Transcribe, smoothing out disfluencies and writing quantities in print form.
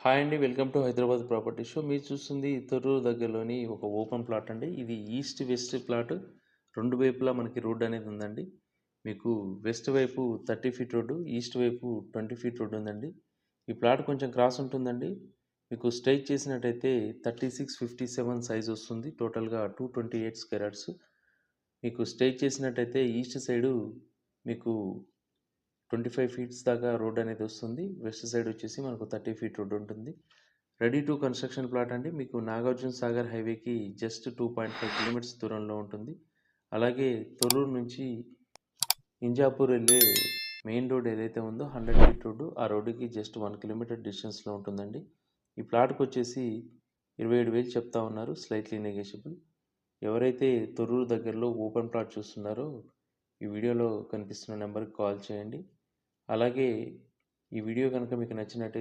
Hi అండి. Welcome to Hyderabad property show. మీరు చూస్తుంది తొర్రూరు దగ్గరలోని ఒక ఓపెన్ ప్లాట్ అండి. ఇది ఈస్ట్ వెస్ట్ ప్లాట్. 2 వైపులా మనకి రోడ్ అనేది ఉందండి. మీకు వెస్ట్ వైపు 30 ఫీట్ రోడ్డు, ఈస్ట్ వైపు 20 ఫీట్ రోడ్ ఉందండి. ఈ ప్లాట్ కొంచెం క్రాస్ ఉంటుందండి. మీకు స్ట్రెయిట్ చేసినట్టయితే 36, 57 సైజ్ వస్తుంది. టోటల్‌గా 228 స్క్వేర్ యార్డ్స్. మీకు స్ట్రెయిట్ చేసినట్టయితే ఈస్ట్ సైడు మీకు 25 ఫీట్స్ దాకా రోడ్ అనేది వస్తుంది. వెస్ట్ సైడ్ వచ్చేసి మనకు 30 ఫీట్ రోడ్ ఉంటుంది. రెడీ టు కన్స్ట్రక్షన్ ప్లాట్ అండి. మీకు నాగార్జున సాగర్ హైవేకి జస్ట్ 2.5 కిలోమీటర్స్ దూరంలో ఉంటుంది. అలాగే తొర్రూరు నుంచి ఇంజాపూర్ వెళ్ళే మెయిన్ రోడ్ ఏదైతే ఉందో 100 ఫీట్ రోడ్డు, ఆ రోడ్డుకి జస్ట్ 1 కిలోమీటర్ డిస్టెన్స్లో ఉంటుందండి. ఈ ప్లాట్కి వచ్చేసి 27,000 చెప్తా ఉన్నారు, స్లైట్లీ నెగోషియబుల్. ఎవరైతే తొర్రూరు దగ్గరలో ఓపెన్ ప్లాట్ చూస్తున్నారో ఈ వీడియోలో కనిపిస్తున్న నెంబర్కి కాల్ చేయండి. అలాగే ఈ వీడియో కనుక మీకు నచ్చినట్టయితే